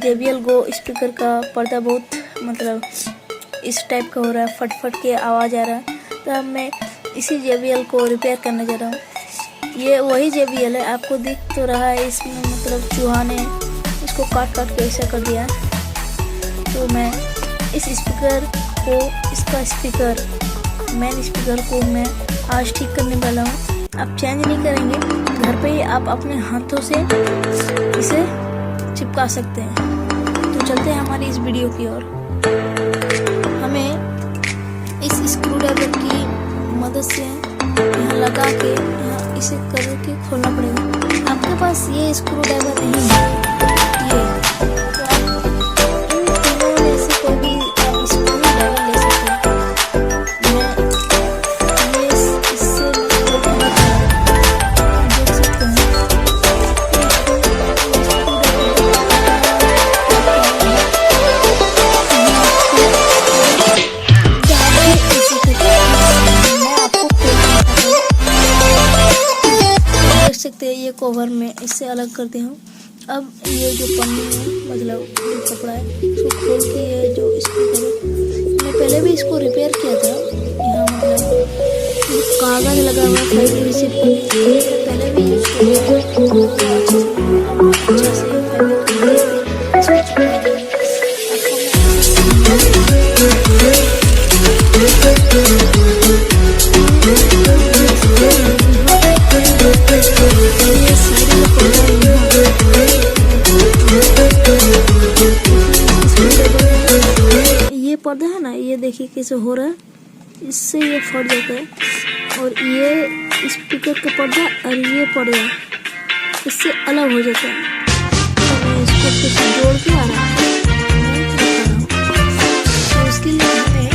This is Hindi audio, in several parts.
JBL Go स्पीकर का पर्दा बहुत मतलब इस टाइप का हो रहा है, फट फट के आवाज़ आ रहा है। तो अब मैं इसी JBL को रिपेयर करने जा रहा हूँ। ये वही JBL है, आपको दिख तो रहा है। इसमें मतलब चूहा ने इसको काट काट के ऐसा कर दिया। तो मैं इस स्पीकर को, इसका स्पीकर, मेन स्पीकर को मैं आज ठीक करने वाला हूँ। आप चेंज नहीं करेंगे, घर पे ही आप अपने हाथों से इसे चिपका सकते हैं। तो चलते हैं हमारी इस वीडियो की ओर। हमें इस स्क्रू ड्राइवर की मदद से यहाँ लगा के यहाँ इसे करके खोलना पड़ेगा। आपके पास ये स्क्रू ड्राइवर नहीं है, ये सकते हैं। ये कवर में इससे अलग करती हूँ। अब ये जो पन्नी है, मतलब जो कपड़ा है, इसको खोल के ये जो स्पीकर है, मैं पहले भी इसको रिपेयर किया था। यहाँ मतलब कागज लगा हुआ था, पहले भी अच्छा से पर्दा है ना, ये देखिए कैसे हो रहा है। इससे ये फट जाता है और ये स्पीकर का पर्दा और ये पर्दा इससे अलग हो जाता है। तो मैं इसको फिर से जोड़ के आ रहा हूँ। तो उसके लिए हमें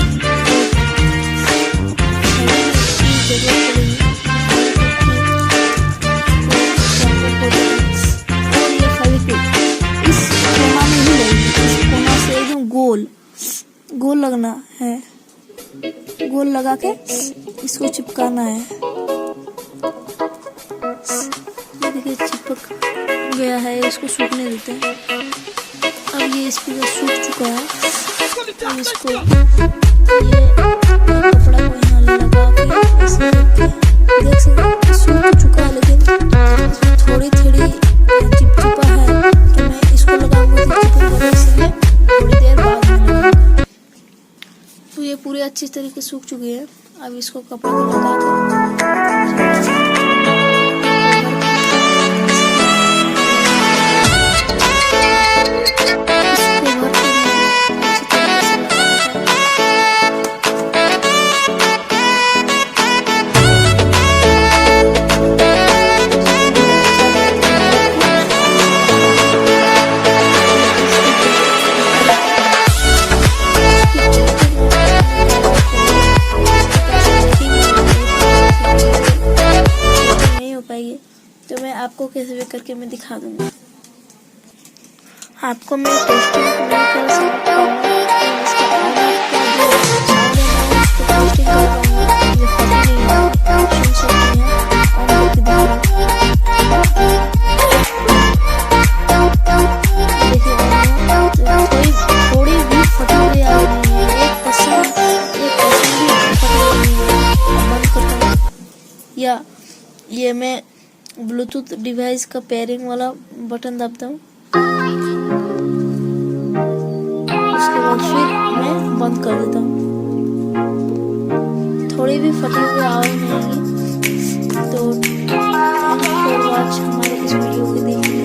इस कोना में ही लगेगी, इस कोना से एकदम गोल लगना है, गोल लगा के इसको चिपकाना है। ये देखिए चिपक गया है, इसको सूखने देते हैं। अब ये स्पीकर सूख चुका है। अब इसको ये कपड़ा को यहाँ लगा के ऐसे देख सकते हैं, सूख चुका है, लेकिन इसमें थोड़ी चिपचिपा है। तो मैं इसको लगाऊंगा इसलिए थोड़ी देर बाद में। तो ये पूरे अच्छी तरीके से सूख चुकी है। अब इसको कपड़े को लगा कर तो मैं आपको कैसे भी करके मैं दिखा दूंगा। आपको मैं टेस्टिंग नहीं कर सकता हूँ, टेस्टिंग कर पाऊंगा। ये फटी नहीं है, सुन सकते हैं और करके दिखा। देखिए थोड़ी भी फटी हुई आ रही है, 1% भी फटी नहीं है। बंद करता हूँ, या ये मैं ब्लूटूथ डिवाइस का पेयरिंग वाला बटन दबाता हूँ। उसके बाद फिर मैं बंद कर देता हूँ। थोड़ी भी फटी हुई आवाज नहीं आएगी। तो थैंक यू फॉर वॉच हमारे इस वीडियो को देखने।